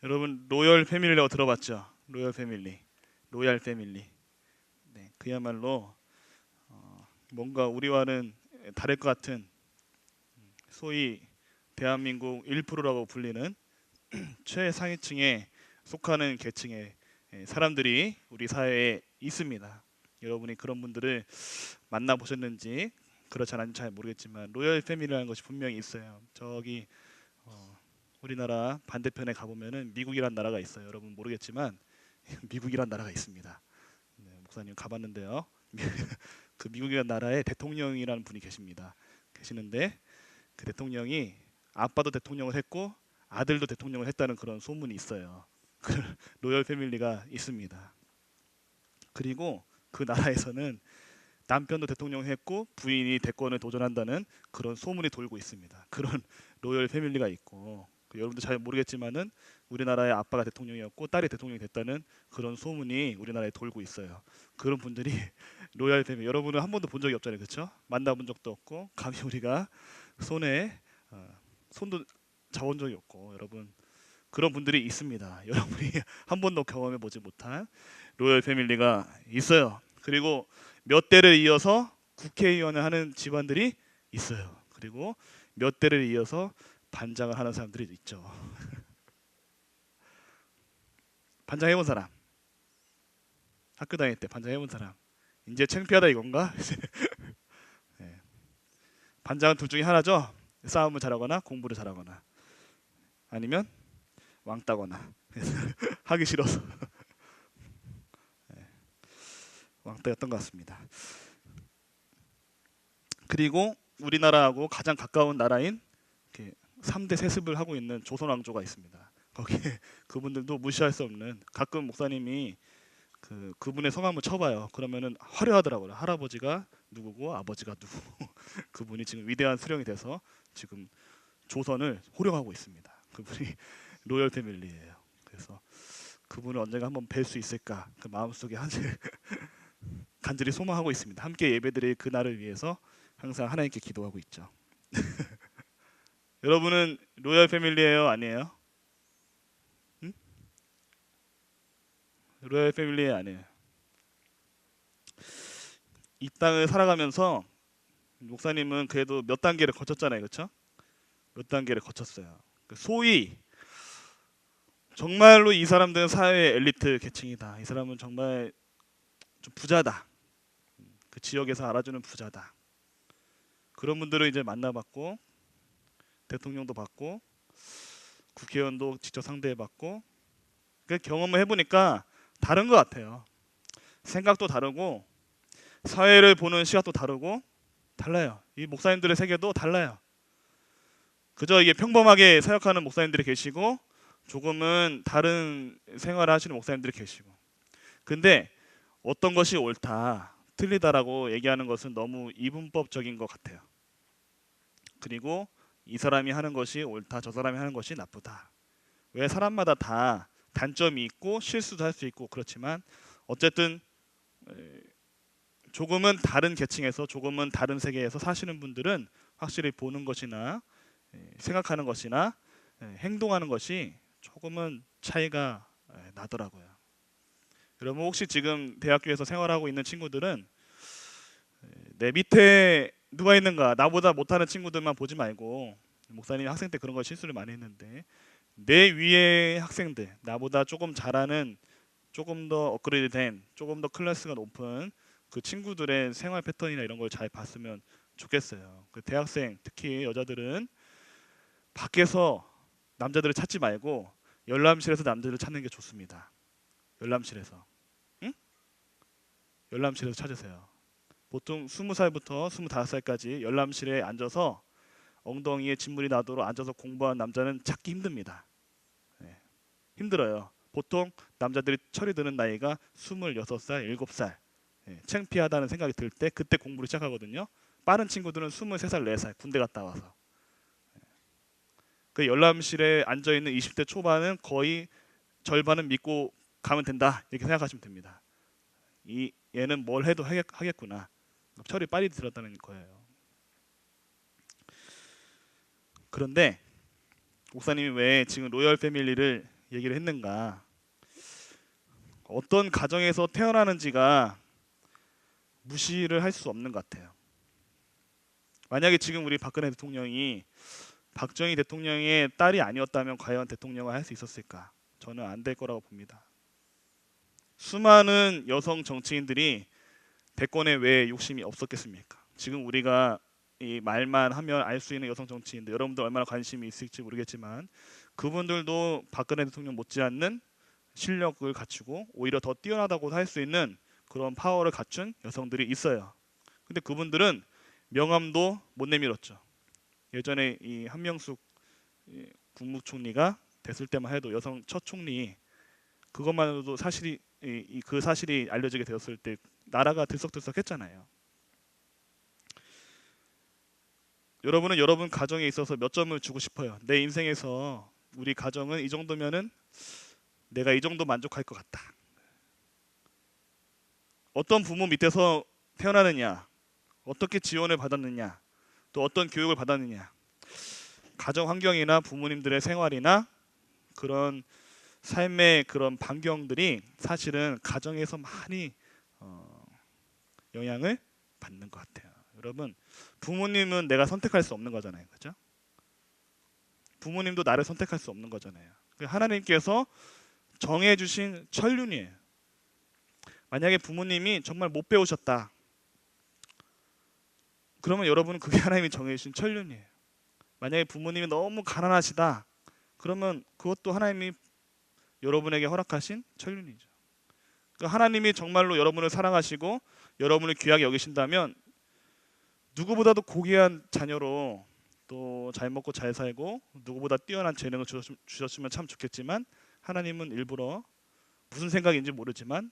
여러분 로열 패밀리라고 들어봤죠? 로열 패밀리, 로얄 패밀리. 네, 그야말로 뭔가 우리와는 다를 것 같은 소위 대한민국 1%라고 불리는 최상위층에 속하는 계층의 사람들이 우리 사회에 있습니다. 여러분이 그런 분들을 만나 보셨는지 그렇지 않은지 잘 모르겠지만 로열 패밀리라는 것이 분명히 있어요. 저기 우리나라 반대편에 가보면은 미국이란 나라가 있어요. 여러분 모르겠지만 미국이란 나라가 있습니다. 네, 목사님 가봤는데요. 그 미국이란 나라에 대통령이라는 분이 계십니다. 계시는데 그 대통령이 아빠도 대통령을 했고 아들도 대통령을 했다는 그런 소문이 있어요. 그 로열 패밀리가 있습니다. 그리고 그 나라에서는 남편도 대통령을 했고 부인이 대권을 도전한다는 그런 소문이 돌고 있습니다. 그런 로열 패밀리가 있고 여러분도 잘 모르겠지만은 우리나라의 아빠가 대통령이었고 딸이 대통령이 됐다는 그런 소문이 우리나라에 돌고 있어요. 그런 분들이 로열 패밀리 여러분은 한 번도 본 적이 없잖아요, 그렇죠? 만나본 적도 없고 감히 우리가 손에 손도 잡은 적이 없고 여러분 그런 분들이 있습니다. 여러분이 한 번도 경험해 보지 못한 로열 패밀리가 있어요. 그리고 몇 대를 이어서 국회의원을 하는 집안들이 있어요. 그리고 몇 대를 이어서 반장을 하는 사람들이 있죠. 반장 해본 사람, 학교 다닐 때 반장 해본 사람, 이제 창피하다 이건가? 네. 반장은 둘 중에 하나죠. 싸움을 잘하거나 공부를 잘하거나 아니면 왕따거나 하기 싫어서 왕따였던 것 같습니다. 그리고 우리나라하고 가장 가까운 나라인 3대 세습을 하고 있는 조선 왕조가 있습니다. 거기에 그분들도 무시할 수 없는 가끔 목사님이 그분의 성함을 쳐봐요. 그러면은 화려하더라고요. 할아버지가 누구고 아버지가 누구고 그분이 지금 위대한 수령이 돼서 지금 조선을 호령하고 있습니다. 그분이 로열 패밀리예요. 그래서 그분을 언젠가 한번 뵐 수 있을까 그 마음속에 간절히 소망하고 있습니다. 함께 예배드릴 그날을 위해서 항상 하나님께 기도하고 있죠. 여러분은 로열 패밀리예요, 아니에요? 응? 로열 패밀리 아니에요. 이 땅을 살아가면서 목사님은 그래도 몇 단계를 거쳤잖아요, 그렇죠? 몇 단계를 거쳤어요. 소위 정말로 이 사람들은 사회의 엘리트 계층이다. 이 사람은 정말 좀 부자다. 그 지역에서 알아주는 부자다. 그런 분들을 이제 만나봤고 대통령도 받고 국회의원도 직접 상대해봤고 그 경험을 해보니까 다른 것 같아요. 생각도 다르고 사회를 보는 시각도 다르고 달라요. 이 목사님들의 세계도 달라요. 그저 이게 평범하게 사역하는 목사님들이 계시고 조금은 다른 생활을 하시는 목사님들이 계시고 근데 어떤 것이 옳다 틀리다라고 얘기하는 것은 너무 이분법적인 것 같아요. 그리고 이 사람이 하는 것이 옳다 저 사람이 하는 것이 나쁘다 왜 사람마다 다 단점이 있고 실수도 할 수 있고 그렇지만 어쨌든 조금은 다른 계층에서 조금은 다른 세계에서 사시는 분들은 확실히 보는 것이나 생각하는 것이나 행동하는 것이 조금은 차이가 나더라고요. 여러분 혹시 지금 대학교에서 생활하고 있는 친구들은 내 밑에 누가 있는가 나보다 못하는 친구들만 보지 말고 목사님 학생 때 그런 걸 실수를 많이 했는데 내 위에 학생들 나보다 조금 잘하는 조금 더 업그레이드 된 조금 더 클래스가 높은 그 친구들의 생활 패턴이나 이런 걸 잘 봤으면 좋겠어요. 그 대학생 특히 여자들은 밖에서 남자들을 찾지 말고 열람실에서 남자들을 찾는 게 좋습니다. 열람실에서 응? 열람실에서 찾으세요. 보통 20살부터 25살까지 열람실에 앉아서 엉덩이에 진물이 나도록 앉아서 공부한 남자는 찾기 힘듭니다. 네, 힘들어요. 보통 남자들이 철이 드는 나이가 26살, 7살 창피하다는 생각이 들 때 그때 공부를 시작하거든요. 빠른 친구들은 23살, 4살 군대 갔다 와서 그 열람실에 앉아있는 20대 초반은 거의 절반은 믿고 가면 된다 이렇게 생각하시면 됩니다. 얘는 뭘 해도 하겠구나 철이 빨리 들었다는 거예요. 그런데 목사님이 왜 지금 로열 패밀리를 얘기를 했는가? 어떤 가정에서 태어나는지가 무시를 할 수 없는 것 같아요. 만약에 지금 우리 박근혜 대통령이 박정희 대통령의 딸이 아니었다면 과연 대통령을 할 수 있었을까? 저는 안 될 거라고 봅니다. 수많은 여성 정치인들이 대권에 왜 욕심이 없었겠습니까? 지금 우리가 이 말만 하면 알 수 있는 여성 정치인들, 여러분들 얼마나 관심이 있을지 모르겠지만 그분들도 박근혜 대통령 못지않는 실력을 갖추고 오히려 더 뛰어나다고 할 수 있는 그런 파워를 갖춘 여성들이 있어요. 근데 그분들은 명함도 못 내밀었죠. 예전에 이 한명숙 국무총리가 됐을 때만 해도 여성 첫 총리, 그것만으로도 사실이 그 사실이 알려지게 되었을 때 나라가 들썩들썩했잖아요. 여러분은 여러분 가정에 있어서 몇 점을 주고 싶어요? 내 인생에서 우리 가정은 이 정도면은 내가 이 정도 만족할 것 같다. 어떤 부모 밑에서 태어나느냐, 어떻게 지원을 받았느냐, 또 어떤 교육을 받았느냐, 가정 환경이나 부모님들의 생활이나 그런 삶의 그런 반경들이 사실은 가정에서 많이 영향을 받는 것 같아요. 여러분, 부모님은 내가 선택할 수 없는 거잖아요, 그렇죠? 부모님도 나를 선택할 수 없는 거잖아요. 하나님께서 정해주신 천륜이에요. 만약에 부모님이 정말 못 배우셨다, 그러면 여러분은 그게 하나님이 정해주신 천륜이에요. 만약에 부모님이 너무 가난하시다, 그러면 그것도 하나님이 여러분에게 허락하신 천륜이죠. 그러니까 하나님이 정말로 여러분을 사랑하시고 여러분을 귀하게 여기신다면 누구보다도 고귀한 자녀로 또 잘 먹고 잘 살고 누구보다 뛰어난 재능을 주셨으면 참 좋겠지만 하나님은 일부러 무슨 생각인지 모르지만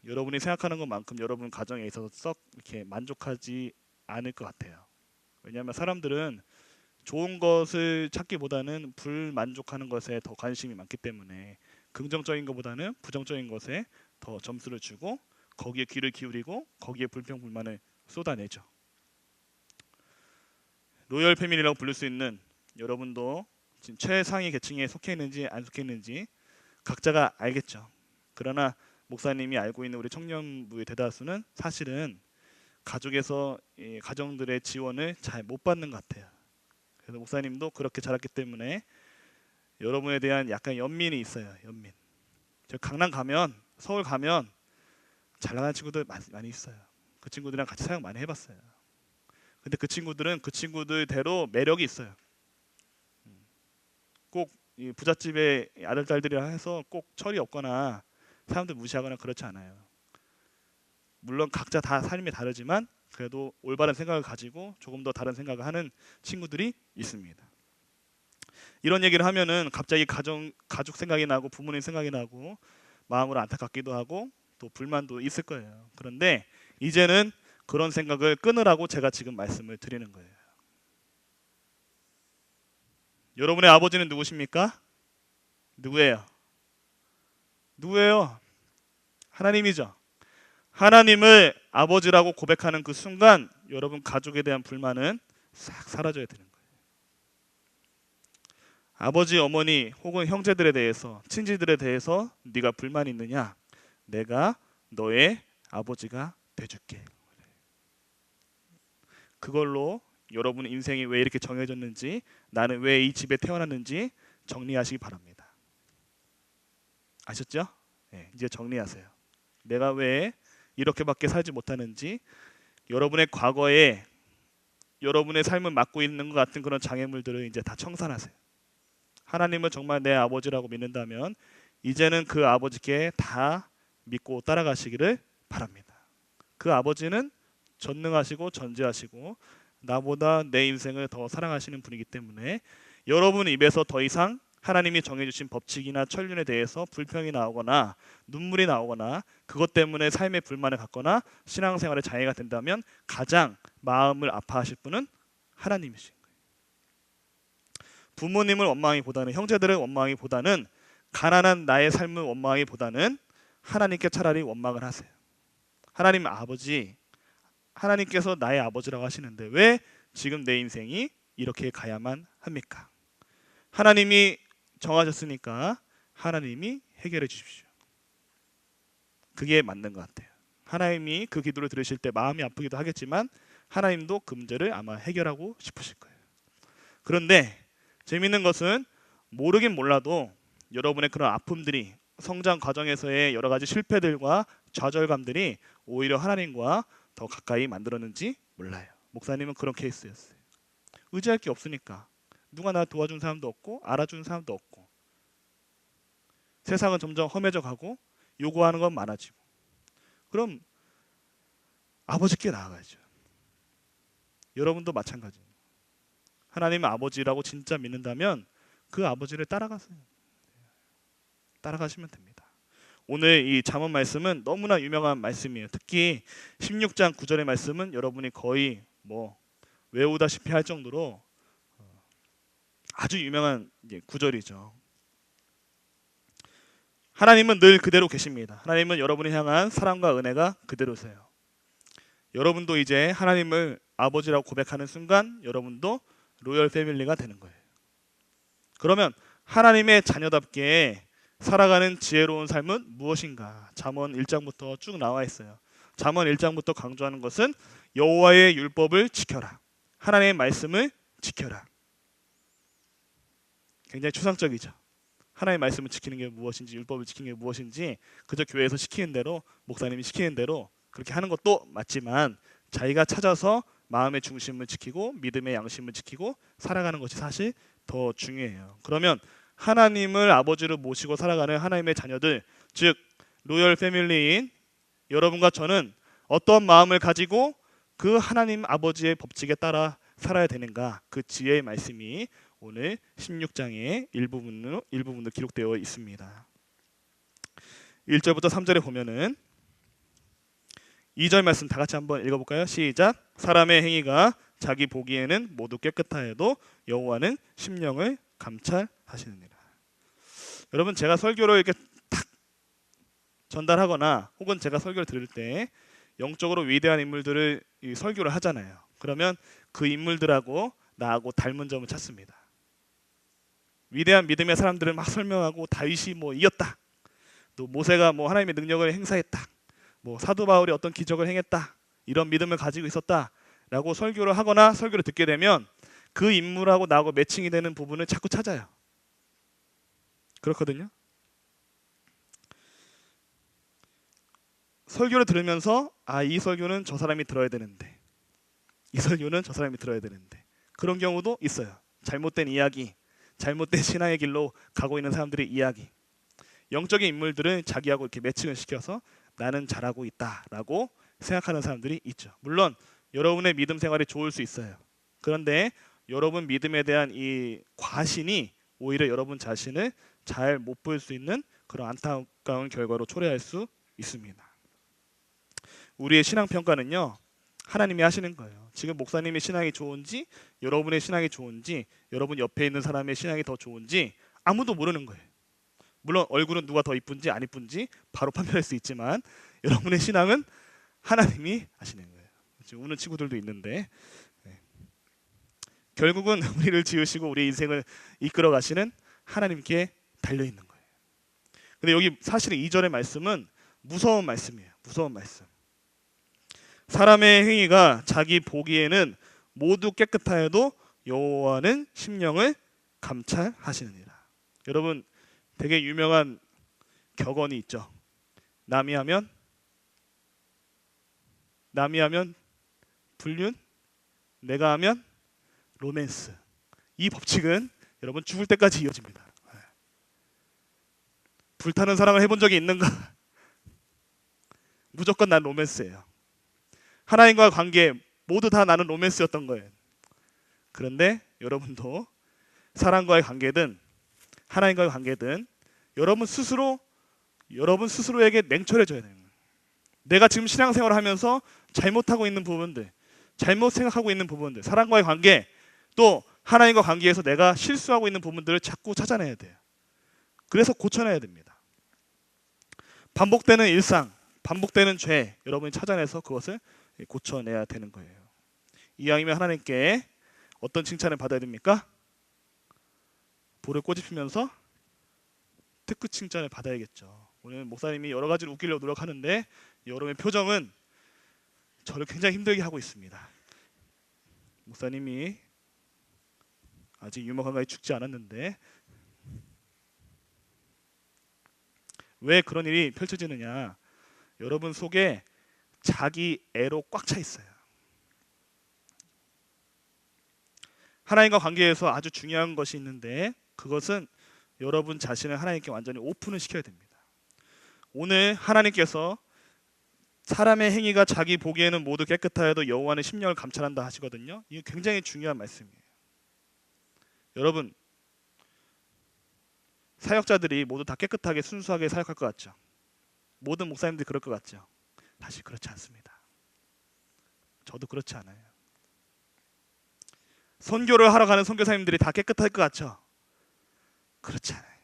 여러분이 생각하는 것만큼 여러분 가정에 있어서 썩 이렇게 만족하지 않을 것 같아요. 왜냐하면 사람들은 좋은 것을 찾기보다는 불만족하는 것에 더 관심이 많기 때문에 긍정적인 것보다는 부정적인 것에 더 점수를 주고 거기에 귀를 기울이고 거기에 불평불만을 쏟아내죠. 로열 패밀리라고 부를 수 있는 여러분도 지금 최상위 계층에 속해 있는지 안 속해 있는지 각자가 알겠죠. 그러나 목사님이 알고 있는 우리 청년부의 대다수는 사실은 가족에서 가정들의 지원을 잘 못 받는 것 같아요. 그래서 목사님도 그렇게 자랐기 때문에 여러분에 대한 약간 연민이 있어요. 연민. 저 강남 가면, 서울 가면 잘 나가는 친구들 많이 있어요. 그 친구들이랑 같이 사역 많이 해봤어요. 근데 그 친구들은 그 친구들대로 매력이 있어요. 꼭 이 부잣집의 아들 딸들이라 해서 꼭 철이 없거나 사람들 무시하거나 그렇지 않아요. 물론 각자 다 삶이 다르지만 그래도 올바른 생각을 가지고 조금 더 다른 생각을 하는 친구들이 있습니다. 이런 얘기를 하면은 갑자기 가족 생각이 나고 부모님 생각이 나고 마음으로 안타깝기도 하고 또 불만도 있을 거예요. 그런데 이제는 그런 생각을 끊으라고 제가 지금 말씀을 드리는 거예요. 여러분의 아버지는 누구십니까? 누구예요? 누구예요? 하나님이죠. 하나님을 아버지라고 고백하는 그 순간 여러분 가족에 대한 불만은 싹 사라져야 되는 거예요. 아버지, 어머니 혹은 형제들에 대해서, 친지들에 대해서 네가 불만이 있느냐? 내가 너의 아버지가 돼줄게. 그걸로 여러분 인생이 왜 이렇게 정해졌는지, 나는 왜 이 집에 태어났는지 정리하시기 바랍니다. 아셨죠? 네, 이제 정리하세요. 내가 왜 이렇게밖에 살지 못하는지, 여러분의 과거에 여러분의 삶을 맡고 있는 것 같은 그런 장애물들을 이제 다 청산하세요. 하나님을 정말 내 아버지라고 믿는다면 이제는 그 아버지께 다 믿고 따라가시기를 바랍니다. 그 아버지는 전능하시고 전지하시고 나보다 내 인생을 더 사랑하시는 분이기 때문에 여러분 입에서 더 이상 하나님이 정해주신 법칙이나 천륜에 대해서 불평이 나오거나 눈물이 나오거나 그것 때문에 삶의 불만을 갖거나 신앙생활에 장애가 된다면 가장 마음을 아파하실 분은 하나님이신 거예요. 부모님을 원망하기보다는, 형제들을 원망하기보다는, 가난한 나의 삶을 원망하기보다는 하나님께 차라리 원망을 하세요. 하나님 아버지, 하나님께서 나의 아버지라고 하시는데 왜 지금 내 인생이 이렇게 가야만 합니까? 하나님이 정하셨으니까 하나님이 해결해 주십시오. 그게 맞는 것 같아요. 하나님이 그 기도를 들으실 때 마음이 아프기도 하겠지만 하나님도 그 문제를 아마 해결하고 싶으실 거예요. 그런데 재미있는 것은 모르긴 몰라도 여러분의 그런 아픔들이 성장 과정에서의 여러 가지 실패들과 좌절감들이 오히려 하나님과 더 가까이 만들었는지 몰라요. 목사님은 그런 케이스였어요. 의지할 게 없으니까 누가 나 도와준 사람도 없고 알아주는 사람도 없고 세상은 점점 험해져 가고 요구하는 건 많아지고 그럼 아버지께 나아가죠. 여러분도 마찬가지예요. 하나님의 아버지라고 진짜 믿는다면 그 아버지를 따라가시면 됩니다. 오늘 이 잠언 말씀은 너무나 유명한 말씀이에요. 특히 16장 9절의 말씀은 여러분이 거의 외우다시피 할 정도로 아주 유명한 구절이죠. 하나님은 늘 그대로 계십니다. 하나님은 여러분을 향한 사랑과 은혜가 그대로세요. 여러분도 이제 하나님을 아버지라고 고백하는 순간 여러분도 로열 패밀리가 되는 거예요. 그러면 하나님의 자녀답게 살아가는 지혜로운 삶은 무엇인가? 잠언 1장부터 쭉 나와 있어요. 잠언 1장부터 강조하는 것은 여호와의 율법을 지켜라. 하나님의 말씀을 지켜라. 굉장히 추상적이죠. 하나님의 말씀을 지키는 게 무엇인지, 율법을 지키는 게 무엇인지 그저 교회에서 시키는 대로, 목사님이 시키는 대로 그렇게 하는 것도 맞지만 자기가 찾아서 마음의 중심을 지키고 믿음의 양심을 지키고 살아가는 것이 사실 더 중요해요. 그러면 하나님을 아버지로 모시고 살아가는 하나님의 자녀들, 즉 로열 패밀리인 여러분과 저는 어떤 마음을 가지고 그 하나님 아버지의 법칙에 따라 살아야 되는가? 그 지혜의 말씀이 오늘 16장의 일부분으로 기록되어 있습니다. 1절부터 3절에 보면은 2절 말씀 다 같이 한번 읽어볼까요? 시작. 사람의 행위가 자기 보기에는 모두 깨끗하여도 여호와는 심령을 감찰하시느니라. 여러분, 제가 설교를 이렇게 탁 전달하거나 혹은 제가 설교를 들을 때 영적으로 위대한 인물들을 설교를 하잖아요. 그러면 그 인물들하고 나하고 닮은 점을 찾습니다. 위대한 믿음의 사람들을 막 설명하고 다윗이 이겼다. 또 모세가 하나님의 능력을 행사했다. 사도 바울이 어떤 기적을 행했다. 이런 믿음을 가지고 있었다라고 설교를 하거나 설교를 듣게 되면 그 인물하고 나하고 매칭이 되는 부분을 자꾸 찾아요. 그렇거든요. 설교를 들으면서 이 설교는 저 사람이 들어야 되는데, 이 설교는 저 사람이 들어야 되는데, 그런 경우도 있어요. 잘못된 이야기, 잘못된 신앙의 길로 가고 있는 사람들의 이야기. 영적인 인물들은 자기하고 이렇게 매칭을 시켜서 나는 잘하고 있다라고 생각하는 사람들이 있죠. 물론 여러분의 믿음 생활이 좋을 수 있어요. 그런데 여러분 믿음에 대한 이 과신이 오히려 여러분 자신을 잘 못 볼 수 있는 그런 안타까운 결과로 초래할 수 있습니다. 우리의 신앙 평가는요, 하나님이 하시는 거예요. 지금 목사님의 신앙이 좋은지, 여러분의 신앙이 좋은지, 여러분 옆에 있는 사람의 신앙이 더 좋은지 아무도 모르는 거예요. 물론 얼굴은 누가 더 이쁜지 안 이쁜지 바로 판별할 수 있지만 여러분의 신앙은 하나님이 하시는 거예요. 지금 우는 친구들도 있는데 결국은 우리를 지으시고 우리 인생을 이끌어 가시는 하나님께 달려 있는 거예요. 근데 여기 사실은 2절의 말씀은 무서운 말씀이에요. 무서운 말씀. 사람의 행위가 자기 보기에는 모두 깨끗하여도 여호와는 심령을 감찰하시느니라. 여러분, 되게 유명한 격언이 있죠. 남이 하면 불륜, 내가 하면 로맨스. 이 법칙은 여러분 죽을 때까지 이어집니다. 불타는 사랑을 해본 적이 있는가? 무조건 난 로맨스예요. 하나님과 관계 모두 다 나는 로맨스였던 거예요. 그런데 여러분도 사랑과의 관계든 하나님과의 관계든 여러분 스스로에게 냉철해져야 돼요. 내가 지금 신앙생활을 하면서 잘못하고 있는 부분들, 잘못 생각하고 있는 부분들, 사랑과의 관계, 또 하나님과 관계에서 내가 실수하고 있는 부분들을 자꾸 찾아내야 돼요. 그래서 고쳐내야 됩니다. 반복되는 일상, 반복되는 죄, 여러분이 찾아내서 그것을 고쳐내야 되는 거예요. 이왕이면 하나님께 어떤 칭찬을 받아야 됩니까? 볼을 꼬집히면서 특급 칭찬을 받아야겠죠. 오늘 목사님이 여러 가지로 웃기려고 노력하는데 여러분의 표정은 저를 굉장히 힘들게 하고 있습니다. 목사님이 아직 유머 감각이 죽지 않았는데 왜 그런 일이 펼쳐지느냐? 여러분 속에 자기 애로 꽉 차 있어요. 하나님과 관계에서 아주 중요한 것이 있는데 그것은 여러분 자신을 하나님께 완전히 오픈을 시켜야 됩니다. 오늘 하나님께서 사람의 행위가 자기 보기에는 모두 깨끗하여도 여호와는 심령을 감찰한다 하시거든요. 이게 굉장히 중요한 말씀이에요. 여러분, 사역자들이 모두 다 깨끗하게 순수하게 사역할 것 같죠? 모든 목사님들이 그럴 것 같죠? 사실 그렇지 않습니다. 저도 그렇지 않아요. 선교를 하러 가는 선교사님들이 다 깨끗할 것 같죠? 그렇지 않아요.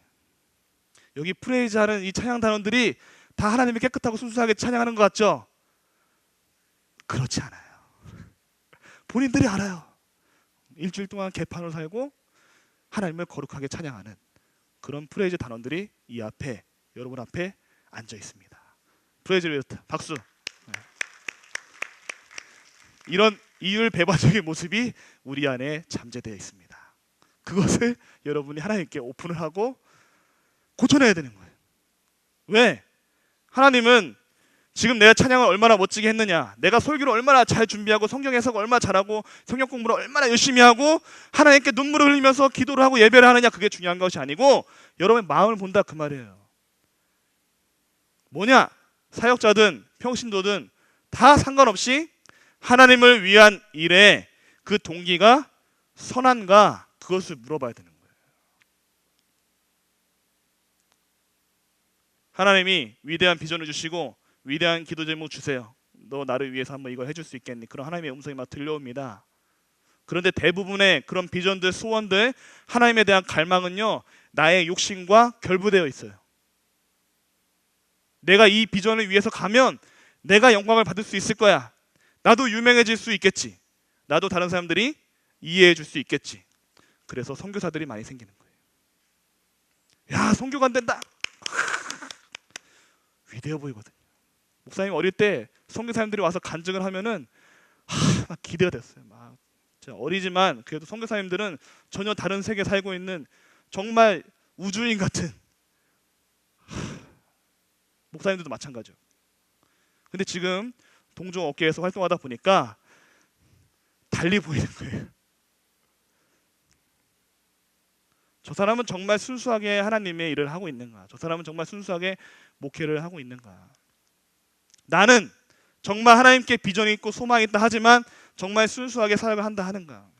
여기 프레이즈하는 이 찬양 단원들이 다 하나님이 깨끗하고 순수하게 찬양하는 것 같죠? 그렇지 않아요. 본인들이 알아요. 일주일 동안 개판으로 살고 하나님을 거룩하게 찬양하는 그런 프레이즈 단원들이 이 앞에, 여러분 앞에 앉아 있습니다. 프레이즈를 위해서 박수. 네. 이런 이율배반적인 모습이 우리 안에 잠재되어 있습니다. 그것을 여러분이 하나님께 오픈을 하고 고쳐내야 되는 거예요. 왜? 하나님은 지금 내가 찬양을 얼마나 멋지게 했느냐, 내가 설교를 얼마나 잘 준비하고 성경 해석을 얼마나 잘하고 성경 공부를 얼마나 열심히 하고 하나님께 눈물을 흘리면서 기도를 하고 예배를 하느냐, 그게 중요한 것이 아니고 여러분의 마음을 본다 그 말이에요. 뭐냐? 사역자든 평신도든 다 상관없이 하나님을 위한 일에 그 동기가 선한가, 그것을 물어봐야 되는 거예요. 하나님이 위대한 비전을 주시고 위대한 기도 제목 주세요. 너 나를 위해서 한번 이걸 해줄 수 있겠니? 그런 하나님의 음성이 막 들려옵니다. 그런데 대부분의 그런 비전들, 소원들, 하나님에 대한 갈망은요, 나의 욕심과 결부되어 있어요. 내가 이 비전을 위해서 가면 내가 영광을 받을 수 있을 거야. 나도 유명해질 수 있겠지. 나도 다른 사람들이 이해해 줄 수 있겠지. 그래서 선교사들이 많이 생기는 거예요. 야, 선교가 안 된다. 위대해 보이거든요. 목사님 어릴 때 선교사님들이 와서 간증을 하면은 막 기대가 됐어요. 막 어리지만 그래도 선교사님들은 전혀 다른 세계에 살고 있는 정말 우주인 같은 목사님들도 마찬가지죠. 근데 지금 동종 업계에서 활동하다 보니까 달리 보이는 거예요. 저 사람은 정말 순수하게 하나님의 일을 하고 있는가? 저 사람은 정말 순수하게 목회를 하고 있는가? 나는 정말 하나님께 비전이 있고 소망이 있다 하지만 정말 순수하게 사역을 한다 하는가?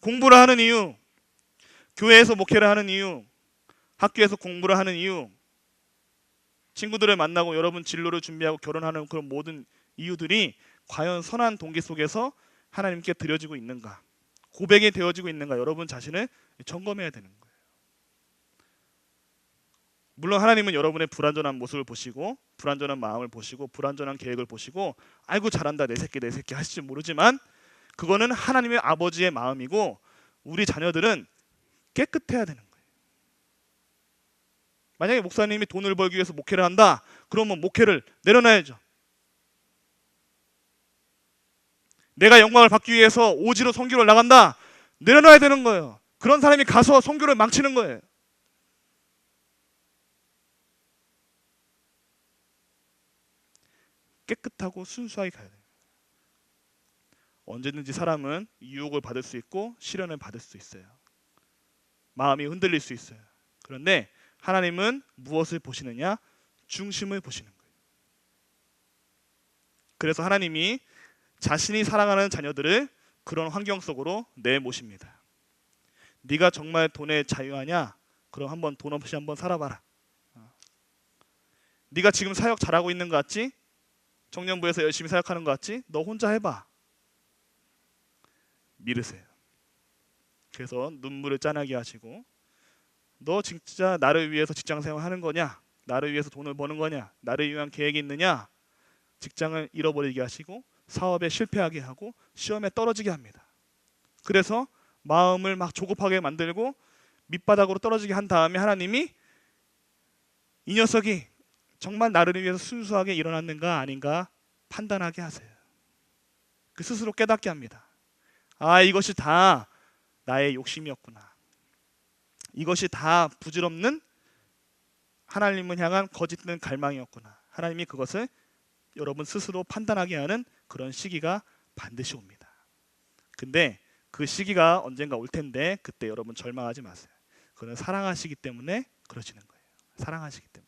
공부를 하는 이유, 교회에서 목회를 하는 이유, 학교에서 공부를 하는 이유, 친구들을 만나고 여러분 진로를 준비하고 결혼하는 그런 모든 이유들이 과연 선한 동기 속에서 하나님께 드려지고 있는가? 고백이 되어지고 있는가? 여러분 자신을 점검해야 되는 거예요. 물론 하나님은 여러분의 불완전한 모습을 보시고 불완전한 마음을 보시고 불완전한 계획을 보시고 아이고 잘한다 내 새끼 하실지 모르지만 그거는 하나님의 아버지의 마음이고 우리 자녀들은 깨끗해야 되는 거예요. 만약에 목사님이 돈을 벌기 위해서 목회를 한다, 그러면 목회를 내려놔야죠. 내가 영광을 받기 위해서 오지로 선교를 나간다, 내려놔야 되는 거예요. 그런 사람이 가서 선교를 망치는 거예요. 깨끗하고 순수하게 가야 돼요. 언제든지 사람은 유혹을 받을 수 있고 시련을 받을 수 있어요. 마음이 흔들릴 수 있어요. 그런데 하나님은 무엇을 보시느냐? 중심을 보시는 거예요. 그래서 하나님이 자신이 사랑하는 자녀들을 그런 환경 속으로 내모십니다. 네가 정말 돈에 자유하냐? 그럼 한번 돈 없이 한번 살아봐라. 네가 지금 사역 잘하고 있는 것 같지? 청년부에서 열심히 사역하는 것 같지? 너 혼자 해봐. 미르세요. 그래서 눈물을 짠하게 하시고 너 진짜 나를 위해서 직장 생활하는 거냐? 나를 위해서 돈을 버는 거냐? 나를 위한 계획이 있느냐? 직장을 잃어버리게 하시고 사업에 실패하게 하고 시험에 떨어지게 합니다. 그래서 마음을 막 조급하게 만들고 밑바닥으로 떨어지게 한 다음에 하나님이 이 녀석이 정말 나를 위해서 순수하게 일어났는가 아닌가 판단하게 하세요. 그 스스로 깨닫게 합니다. 아, 이것이 다 나의 욕심이었구나. 이것이 다 부질없는 하나님을 향한 거짓된 갈망이었구나. 하나님이 그것을 여러분 스스로 판단하게 하는 그런 시기가 반드시 옵니다. 근데 그 시기가 언젠가 올 텐데 그때 여러분 절망하지 마세요. 그는 사랑하시기 때문에 그러시는 거예요. 사랑하시기 때문에.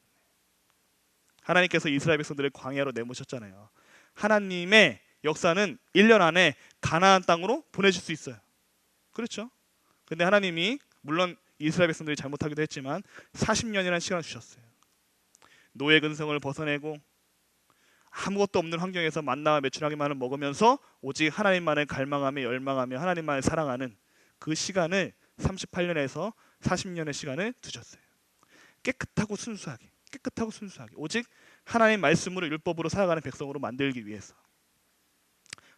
하나님께서 이스라엘 백성들을 광야로 내모셨잖아요. 하나님의 역사는 1년 안에 가나안 땅으로 보내실 수 있어요. 그렇죠? 근데 하나님이 물론 이스라엘 백성들이 잘못하기도 했지만 40년이라는 시간을 주셨어요. 노예 근성을 벗어내고 아무것도 없는 환경에서 만나와 메추라기만을 먹으면서 오직 하나님만을 갈망하며 열망하며 하나님만을 사랑하는 그 시간을 38년에서 40년의 시간을 두셨어요. 깨끗하고 순수하게 오직 하나님 말씀으로 율법으로 살아가는 백성으로 만들기 위해서.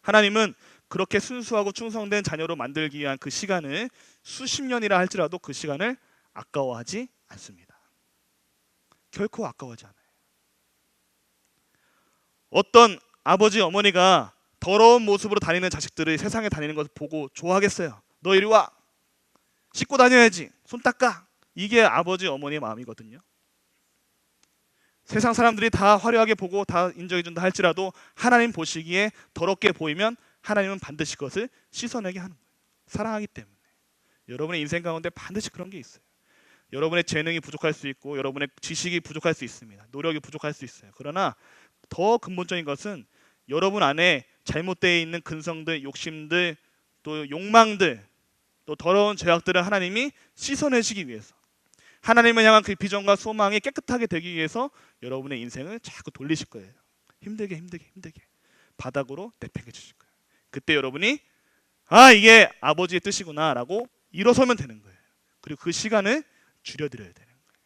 하나님은 그렇게 순수하고 충성된 자녀로 만들기 위한 그 시간을 수십 년이라 할지라도 그 시간을 아까워하지 않습니다. 결코 아까워하지 않아요. 어떤 아버지 어머니가 더러운 모습으로 다니는 자식들이 세상에 다니는 것을 보고 좋아하겠어요? 너 이리 와, 씻고 다녀야지, 손 닦아. 이게 아버지 어머니의 마음이거든요. 세상 사람들이 다 화려하게 보고 다 인정해준다 할지라도 하나님 보시기에 더럽게 보이면 하나님은 반드시 그것을 씻어내게 하는 거예요. 사랑하기 때문에. 여러분의 인생 가운데 반드시 그런 게 있어요. 여러분의 재능이 부족할 수 있고 여러분의 지식이 부족할 수 있습니다. 노력이 부족할 수 있어요. 그러나 더 근본적인 것은 여러분 안에 잘못되어 있는 근성들, 욕심들, 또 욕망들, 또 더러운 죄악들을 하나님이 씻어내시기 위해서, 하나님을 향한 그 비전과 소망이 깨끗하게 되기 위해서 여러분의 인생을 자꾸 돌리실 거예요. 힘들게 바닥으로 내팽개 주실 거예요. 그때 여러분이 아, 이게 아버지의 뜻이구나 라고 일어서면 되는 거예요. 그리고 그 시간을 줄여드려야 되는 거예요.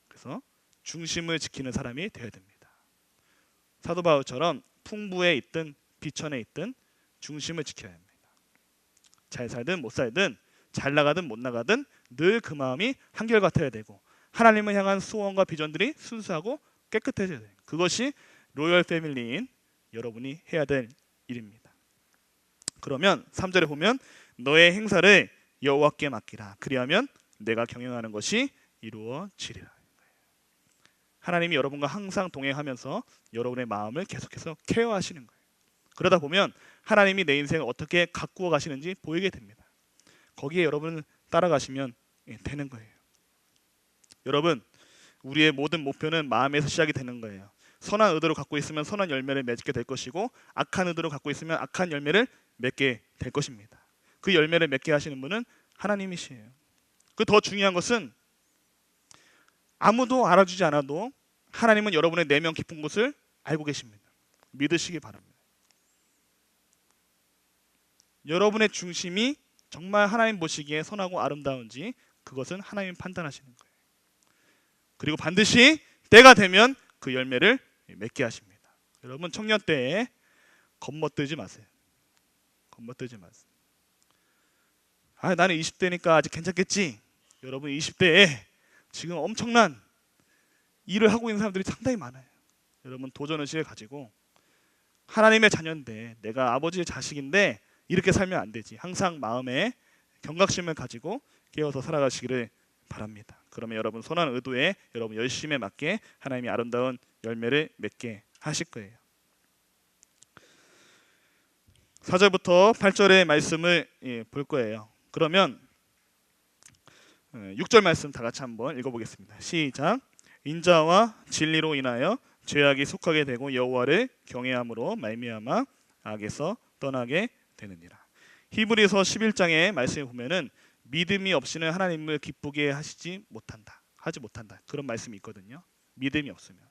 그래서 중심을 지키는 사람이 되어야 됩니다. 사도 바울처럼 풍부에 있든 비천에 있든 중심을 지켜야 합니다. 잘 살든 못 살든 잘 나가든 못 나가든 늘 그 마음이 한결같아야 되고 하나님을 향한 소원과 비전들이 순수하고 깨끗해져야 돼요. 그것이 로열 패밀리인 여러분이 해야 될 일입니다. 그러면 3절에 보면 너의 행사를 여호와께 맡기라. 그리하면 내가 경영하는 것이 이루어지리라. 하나님이 여러분과 항상 동행하면서 여러분의 마음을 계속해서 케어하시는 거예요. 그러다 보면 하나님이 내 인생을 어떻게 가꾸어 가시는지 보이게 됩니다. 거기에 여러분은 따라가시면 되는 거예요. 여러분, 우리의 모든 목표는 마음에서 시작이 되는 거예요. 선한 의도를 갖고 있으면 선한 열매를 맺게 될 것이고 악한 의도를 갖고 있으면 악한 열매를 맺게 될 것입니다. 그 열매를 맺게 하시는 분은 하나님이시에요. 그 더 중요한 것은 아무도 알아주지 않아도 하나님은 여러분의 내면 깊은 곳을 알고 계십니다. 믿으시기 바랍니다. 여러분의 중심이 정말 하나님 보시기에 선하고 아름다운지 그것은 하나님이 판단하시는 거예요. 그리고 반드시 때가 되면 그 열매를 맺게 하십니다. 여러분 청년 때에 겁먹들지 마세요. 겁먹들지 마세요. 아, 나는 20대니까 아직 괜찮겠지. 여러분 20대에 지금 엄청난 일을 하고 있는 사람들이 상당히 많아요. 여러분 도전의식을 가지고 하나님의 자녀인데 내가 아버지의 자식인데 이렇게 살면 안 되지. 항상 마음에 경각심을 가지고 깨어서 살아가시기를 바랍니다. 그러면 여러분 선한 의도에 여러분 열심에 맞게 하나님이 아름다운 열매를 맺게 하실 거예요. 4절부터 8절의 말씀을 볼 거예요. 그러면 6절 말씀 다 같이 한번 읽어보겠습니다. 시작. 인자와 진리로 인하여 죄악이 속하게 되고 여호와를 경외함으로 말미암아 악에서 떠나게 되느니라. 히브리서 11장의 말씀을 보면은 믿음이 없이는 하나님을 기쁘게 하지 못한다. 그런 말씀이 있거든요. 믿음이 없으면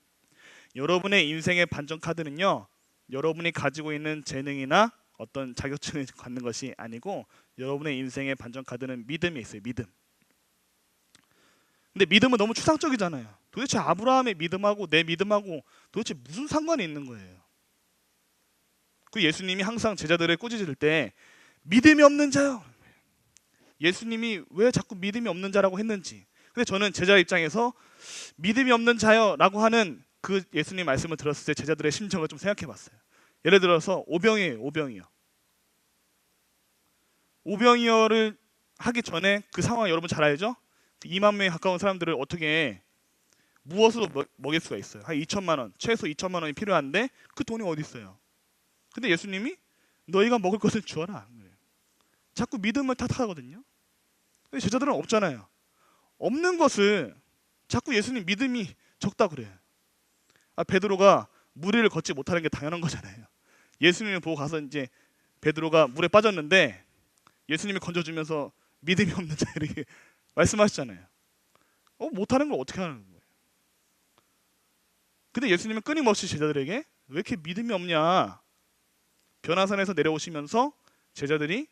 여러분의 인생의 반전 카드는요, 여러분이 가지고 있는 재능이나 어떤 자격증을 갖는 것이 아니고 여러분의 인생의 반전 카드는 믿음이 있어요. 믿음. 근데 믿음은 너무 추상적이잖아요. 도대체 아브라함의 믿음하고 내 믿음하고 도대체 무슨 상관이 있는 거예요? 그 예수님이 항상 제자들을 꾸짖을 때 믿음이 없는 자요. 예수님이 왜 자꾸 믿음이 없는 자라고 했는지, 근데 저는 제자 입장에서 믿음이 없는 자여라고 하는 그 예수님 말씀을 들었을 때 제자들의 심정을 좀 생각해 봤어요. 예를 들어서 오병이에요. 오병이어. 오병이어를 하기 전에 그 상황 여러분 잘 알죠? 2만 명에 가까운 사람들을 어떻게 무엇으로 먹일 수가 있어요? 한 2천만 원, 최소 2천만 원이 필요한데 그 돈이 어디 있어요? 근데 예수님이 너희가 먹을 것을 주어라. 자꾸 믿음을 탓하거든요. 근데 제자들은 없잖아요. 없는 것을 자꾸 예수님 믿음이 적다 그래요. 베드로가 무리를 걷지 못하는 게 당연한 거잖아요. 예수님을 보고 가서 이제 베드로가 물에 빠졌는데 예수님이 건져주면서 믿음이 없는 자 이렇게 말씀하시잖아요. 못하는 걸 어떻게 하는 거예요? 근데 예수님은 끊임없이 제자들에게 왜 이렇게 믿음이 없냐? 변화산에서 내려오시면서 제자들이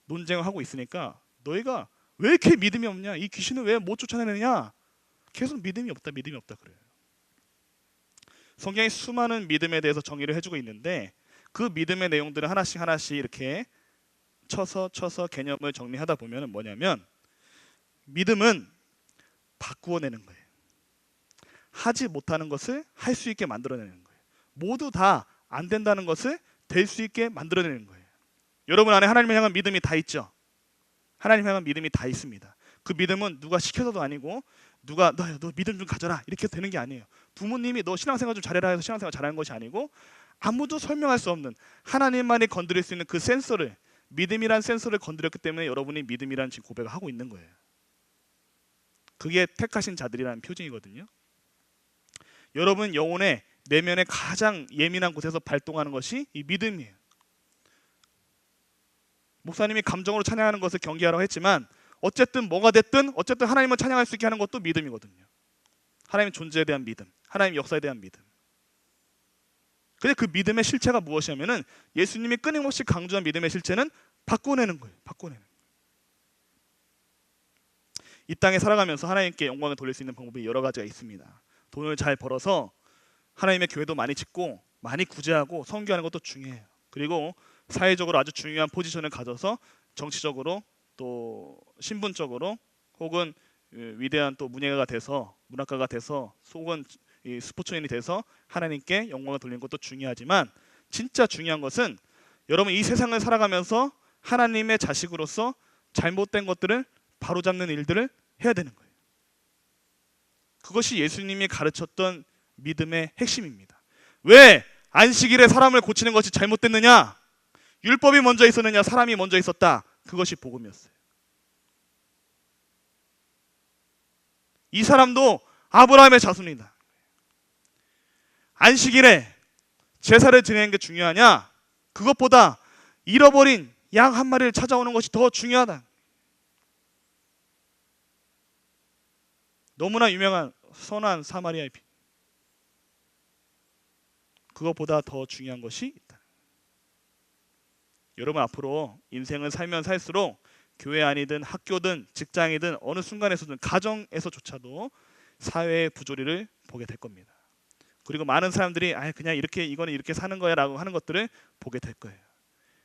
논쟁을 하고 있으니까 너희가 왜 이렇게 믿음이 없냐? 이 귀신을 왜 못 쫓아내느냐? 계속 믿음이 없다 그래요. 성경이 수많은 믿음에 대해서 정의를 해주고 있는데 그 믿음의 내용들을 하나씩 이렇게 쳐서 개념을 정리하다 보면 뭐냐면 믿음은 바꾸어내는 거예요. 하지 못하는 것을 할 수 있게 만들어내는 거예요. 모두 다 안 된다는 것을 될 수 있게 만들어내는 거예요. 여러분 안에 하나님을 향한 믿음이 다 있죠? 하나님 향한 믿음이 다 있습니다. 그 믿음은 누가 시켜서도 아니고 누가 너 믿음 좀 가져라 이렇게 되는 게 아니에요. 부모님이 너 신앙생활 좀 잘해라 해서 신앙생활 잘하는 것이 아니고 아무도 설명할 수 없는 하나님만이 건드릴 수 있는 그 센서를 믿음이란 센서를 건드렸기 때문에 여러분이 믿음이란 지금 고백을 하고 있는 거예요. 그게 택하신 자들이라는 표징이거든요. 여러분 영혼의 내면의 가장 예민한 곳에서 발동하는 것이 이 믿음이에요. 목사님이 감정으로 찬양하는 것을 경계하라고 했지만 어쨌든 뭐가 됐든 어쨌든 하나님을 찬양할 수 있게 하는 것도 믿음이거든요. 하나님의 존재에 대한 믿음, 하나님의 역사에 대한 믿음. 근데 그 믿음의 실체가 무엇이냐면은 예수님이 끊임없이 강조한 믿음의 실체는 바꿔내는 거예요. 바꿔내는. 이 땅에 살아가면서 하나님께 영광을 돌릴 수 있는 방법이 여러 가지가 있습니다. 돈을 잘 벌어서 하나님의 교회도 많이 짓고 많이 구제하고 선교하는 것도 중요해요. 그리고 사회적으로 아주 중요한 포지션을 가져서 정치적으로 또 신분적으로 혹은 위대한 또 문예가가 돼서 문학가가 돼서 혹은 스포츠인이 돼서 하나님께 영광을 돌리는 것도 중요하지만 진짜 중요한 것은 여러분 이 세상을 살아가면서 하나님의 자식으로서 잘못된 것들을 바로잡는 일들을 해야 되는 거예요. 그것이 예수님이 가르쳤던 믿음의 핵심입니다. 왜 안식일에 사람을 고치는 것이 잘못됐느냐? 율법이 먼저 있었느냐? 사람이 먼저 있었다. 그것이 복음이었어요. 이 사람도 아브라함의 자손이다. 안식일에 제사를 지내는 게 중요하냐? 그것보다 잃어버린 양 한 마리를 찾아오는 것이 더 중요하다. 너무나 유명한 선한 사마리아의 비. 그것보다 더 중요한 것이 있다. 여러분 앞으로 인생을 살면 살수록 교회 아니든 학교든 직장이든 어느 순간에서든 가정에서조차도 사회의 부조리를 보게 될 겁니다. 그리고 많은 사람들이 그냥 이거는 이렇게 사는 거야 라고 하는 것들을 보게 될 거예요.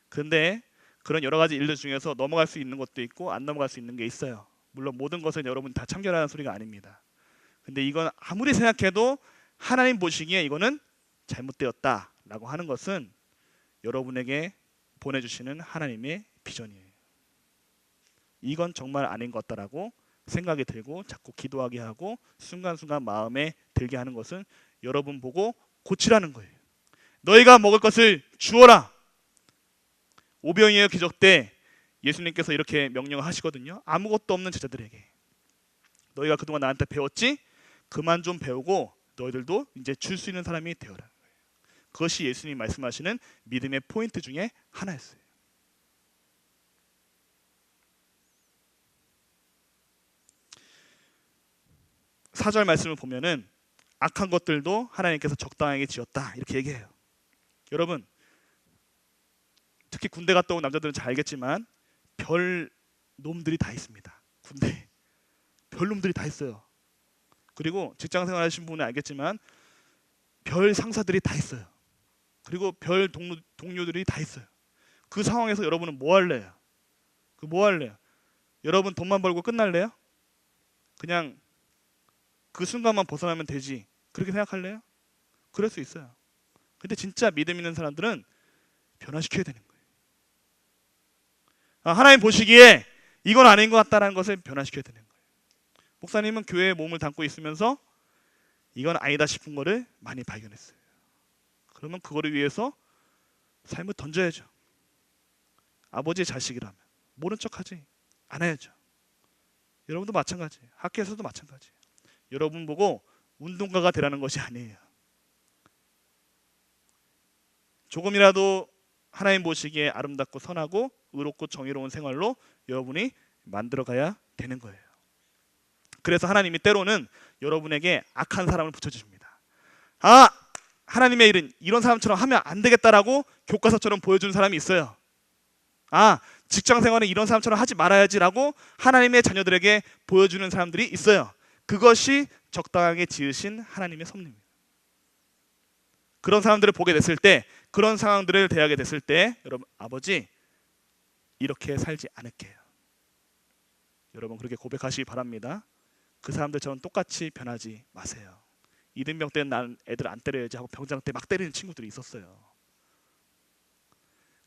그런데 그런 여러 가지 일들 중에서 넘어갈 수 있는 것도 있고 안 넘어갈 수 있는 게 있어요. 물론 모든 것은 여러분 다 참견하는 소리가 아닙니다. 근데 이건 아무리 생각해도 하나님 보시기에 이거는 잘못되었다라고 하는 것은 여러분에게 보내주시는 하나님의 비전이에요. 이건 정말 아닌 것 같다라고 생각이 들고 자꾸 기도하게 하고 순간순간 마음에 들게 하는 것은 여러분 보고 고치라는 거예요. 너희가 먹을 것을 주어라. 오병이어 기적 때 예수님께서 이렇게 명령을 하시거든요. 아무것도 없는 제자들에게 너희가 그동안 나한테 배웠지? 그만 좀 배우고 너희들도 이제 줄 수 있는 사람이 되어라. 그것이 예수님이 말씀하시는 믿음의 포인트 중에 하나였어요. 사절 말씀을 보면은 악한 것들도 하나님께서 적당하게 지었다 이렇게 얘기해요. 여러분 특히 군대 갔다 온 남자들은 잘 알겠지만 별 놈들이 다 있습니다. 군대 별 놈들이 다 있어요. 그리고 직장생활 하신 분은 알겠지만 별 상사들이 다 있어요. 그리고 별 동료들이 다 있어요. 그 상황에서 여러분은 뭐 할래요? 여러분 돈만 벌고 끝날래요? 그냥 그 순간만 벗어나면 되지. 그렇게 생각할래요? 그럴 수 있어요. 근데 진짜 믿음 있는 사람들은 변화시켜야 되는 거예요. 하나님 보시기에 이건 아닌 것 같다는 것을 변화시켜야 되는 거예요. 목사님은 교회에 몸을 담고 있으면서 이건 아니다 싶은 거를 많이 발견했어요. 그러면 그거를 위해서 삶을 던져야죠. 아버지의 자식이라면 모른 척하지 않아야죠. 여러분도 마찬가지예요. 학교에서도 마찬가지예요. 여러분 보고 운동가가 되라는 것이 아니에요. 조금이라도 하나님 보시기에 아름답고 선하고 의롭고 정의로운 생활로 여러분이 만들어가야 되는 거예요. 그래서 하나님이 때로는 여러분에게 악한 사람을 붙여주십니다. 하나님의 일은 이런 사람처럼 하면 안 되겠다라고 교과서처럼 보여주는 사람이 있어요. 직장생활은 이런 사람처럼 하지 말아야지라고 하나님의 자녀들에게 보여주는 사람들이 있어요. 그것이 적당하게 지으신 하나님의 섭리입니다. 그런 사람들을 보게 됐을 때, 그런 상황들을 대하게 됐을 때, 여러분, 아버지 이렇게 살지 않을게요. 여러분 그렇게 고백하시기 바랍니다. 그 사람들처럼 똑같이 변하지 마세요. 이등병 때는 난 애들 안 때려야지 하고 병장 때 막 때리는 친구들이 있었어요.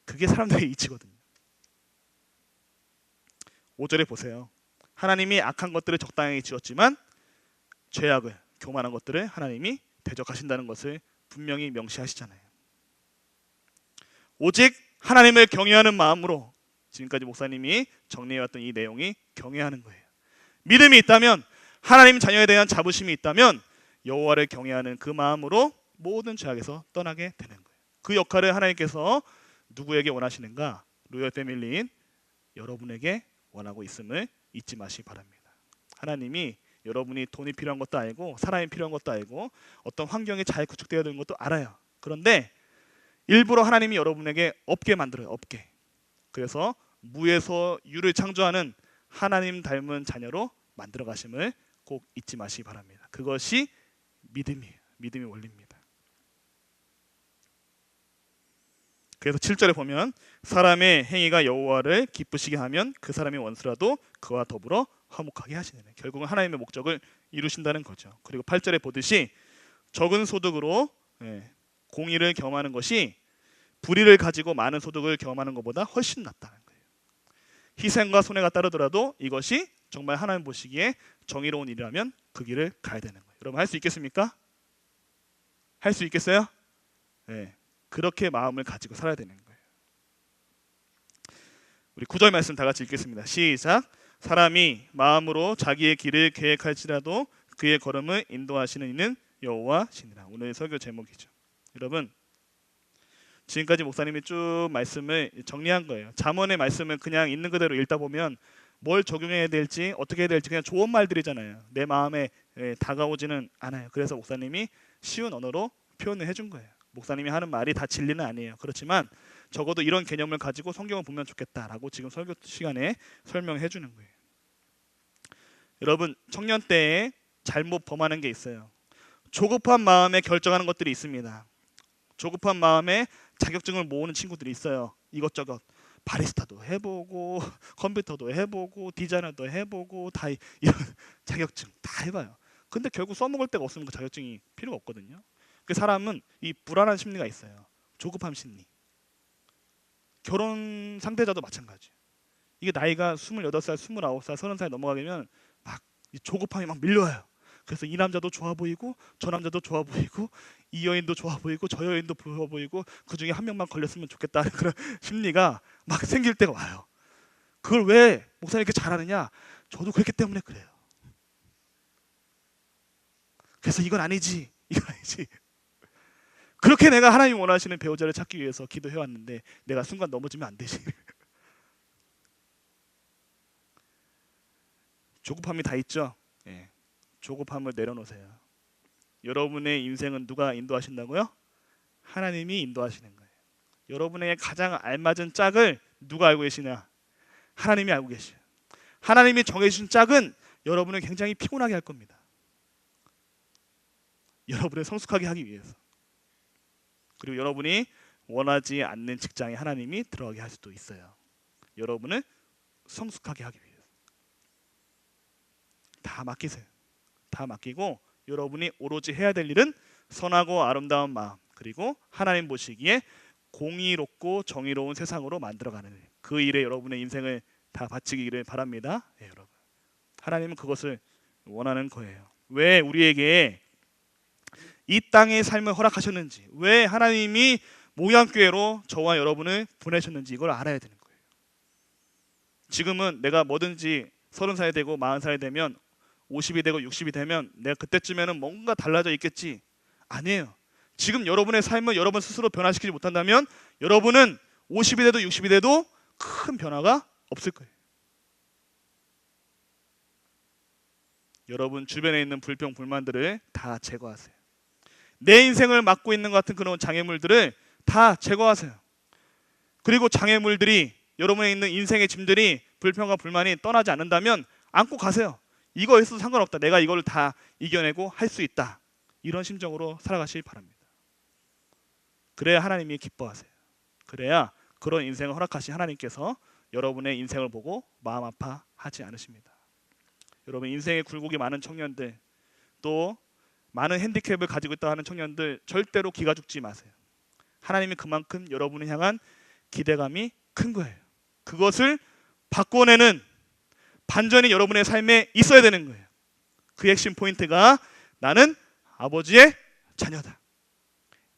그게 사람들의 이치거든요. 5절에 보세요. 하나님이 악한 것들을 적당히 지었지만 죄악을, 교만한 것들을 하나님이 대적하신다는 것을 분명히 명시하시잖아요. 오직 하나님을 경외하는 마음으로, 지금까지 목사님이 정리해왔던 이 내용이 경외하는 거예요. 믿음이 있다면, 하나님 자녀에 대한 자부심이 있다면 여호와를 경외하는 그 마음으로 모든 죄악에서 떠나게 되는 거예요. 그 역할을 하나님께서 누구에게 원하시는가? 로열 패밀리인 여러분에게 원하고 있음을 잊지 마시기 바랍니다. 하나님이 여러분이 돈이 필요한 것도 알고 사람이 필요한 것도 알고 어떤 환경이 잘 구축되어야 되는 것도 알아요. 그런데 일부러 하나님이 여러분에게 없게 만들어요. 없게. 그래서 무에서 유를 창조하는 하나님 닮은 자녀로 만들어 가심을 꼭 잊지 마시기 바랍니다. 그것이 믿음이에요. 믿음의 원리입니다. 그래서 7절에 보면 사람의 행위가 여호와를 기쁘시게 하면 그 사람이 원수라도 그와 더불어 화목하게 하시는, 결국은 하나님의 목적을 이루신다는 거죠. 그리고 8절에 보듯이 적은 소득으로 공의를 경험하는 것이 불의를 가지고 많은 소득을 경험하는 것보다 훨씬 낫다는 거예요. 희생과 손해가 따르더라도 이것이 정말 하나님 보시기에 정의로운 일이라면 그 길을 가야 되는 거예요. 여러분 할 수 있겠습니까? 할 수 있겠어요? 네. 그렇게 마음을 가지고 살아야 되는 거예요. 우리 9절 말씀 다 같이 읽겠습니다. 시작. 사람이 마음으로 자기의 길을 계획할지라도 그의 걸음을 인도하시는 이는 여호와시니라. 오늘 설교 제목이죠. 여러분 지금까지 목사님이 쭉 말씀을 정리한 거예요. 잠언의 말씀을 그냥 있는 그대로 읽다 보면 뭘 적용해야 될지 어떻게 해야 될지 그냥 좋은 말들이잖아요. 내 마음에 다가오지는 않아요. 그래서 목사님이 쉬운 언어로 표현을 해준 거예요. 목사님이 하는 말이 다 진리는 아니에요. 그렇지만 적어도 이런 개념을 가지고 성경을 보면 좋겠다라고 지금 설교 시간에 설명해 주는 거예요. 여러분 청년 때에 잘못 범하는 게 있어요. 조급한 마음에 결정하는 것들이 있습니다. 조급한 마음에 자격증을 모으는 친구들이 있어요. 이것저것 바리스타도 해보고 컴퓨터도 해보고 디자이너도 해보고 다 이런 자격증 다 해봐요. 근데 결국 써먹을 데가 없으면 그 자격증이 필요가 없거든요. 그 사람은 이 불안한 심리가 있어요. 조급함 심리. 결혼 상대자도 마찬가지예요. 이게 나이가 28살, 29살, 30살 넘어가면 막 조급함이 막 밀려와요. 그래서 이 남자도 좋아 보이고 저 남자도 좋아 보이고 이 여인도 좋아 보이고 저 여인도 좋아 보이고 그 중에 한 명만 걸렸으면 좋겠다는 그런 심리가 막 생길 때가 와요. 그걸 왜 목사님 이렇게 잘하느냐? 저도 그랬기 때문에 그래요. 그래서 이건 아니지, 이건 아니지. 그렇게 내가 하나님 원하시는 배우자를 찾기 위해서 기도해왔는데 내가 순간 넘어지면 안 되지. 조급함이 다 있죠. 예. 조급함을 내려놓으세요. 여러분의 인생은 누가 인도하신다고요? 하나님이 인도하시는 거예요. 여러분에게 가장 알맞은 짝을 누가 알고 계시냐? 하나님이 알고 계셔요. 하나님이 정해주신 짝은 여러분을 굉장히 피곤하게 할 겁니다. 여러분을 성숙하게 하기 위해서. 그리고 여러분이 원하지 않는 직장에 하나님이 들어가게 할 수도 있어요. 여러분을 성숙하게 하기 위해서. 다 맡기세요. 다 맡기고 여러분이 오로지 해야 될 일은 선하고 아름다운 마음, 그리고 하나님 보시기에 공의롭고 정의로운 세상으로 만들어가는 일. 그 일에 여러분의 인생을 다 바치기를 바랍니다. 예, 여러분. 하나님은 그것을 원하는 거예요. 왜 우리에게 이 땅의 삶을 허락하셨는지, 왜 하나님이 모양교회로 저와 여러분을 보내셨는지 이걸 알아야 되는 거예요. 지금은 내가 뭐든지 30살이 되고 40살이 되면 50이 되고 60이 되면 내가 그때쯤에는 뭔가 달라져 있겠지. 아니에요. 지금 여러분의 삶을 여러분 스스로 변화시키지 못한다면 여러분은 50이 돼도 60이 돼도 큰 변화가 없을 거예요. 여러분 주변에 있는 불평 불만들을 다 제거하세요. 내 인생을 막고 있는 것 같은 그런 장애물들을 다 제거하세요. 그리고 장애물들이 여러분에 있는 인생의 짐들이 불평과 불만이 떠나지 않는다면 안고 가세요. 이거 있어도 상관없다. 내가 이걸 다 이겨내고 할 수 있다. 이런 심정으로 살아가시기 바랍니다. 그래야 하나님이 기뻐하세요. 그래야 그런 인생을 허락하신 하나님께서 여러분의 인생을 보고 마음 아파하지 않으십니다. 여러분 인생에 굴곡이 많은 청년들, 또 많은 핸디캡을 가지고 있다 하는 청년들 절대로 기가 죽지 마세요. 하나님이 그만큼 여러분을 향한 기대감이 큰 거예요. 그것을 바꿔내는 반전이 여러분의 삶에 있어야 되는 거예요. 그 핵심 포인트가 나는 아버지의 자녀다.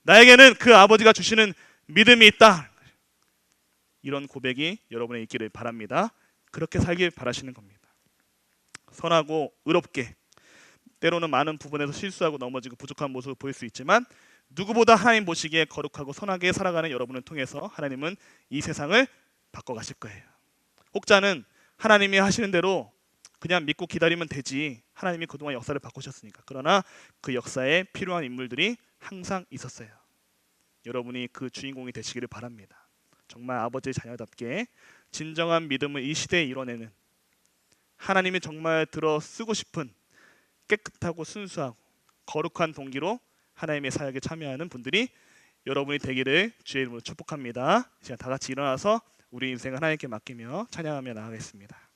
나에게는 그 아버지가 주시는 믿음이 있다. 이런 고백이 여러분의 있기를 바랍니다. 그렇게 살길 바라시는 겁니다. 선하고 의롭게, 때로는 많은 부분에서 실수하고 넘어지고 부족한 모습을 보일 수 있지만 누구보다 하나님 보시기에 거룩하고 선하게 살아가는 여러분을 통해서 하나님은 이 세상을 바꿔가실 거예요. 혹자는 하나님이 하시는 대로 그냥 믿고 기다리면 되지, 하나님이 그동안 역사를 바꾸셨으니까. 그러나 그 역사에 필요한 인물들이 항상 있었어요. 여러분이 그 주인공이 되시기를 바랍니다. 정말 아버지의 자녀답게 진정한 믿음을 이 시대에 이뤄내는, 하나님이 정말 들어 쓰고 싶은 깨끗하고 순수하고 거룩한 동기로 하나님의 사역에 참여하는 분들이 여러분이 되기를 주의 이름으로 축복합니다. 이제 다 같이 일어나서 우리 인생을 하나님께 맡기며 찬양하며 나아가겠습니다.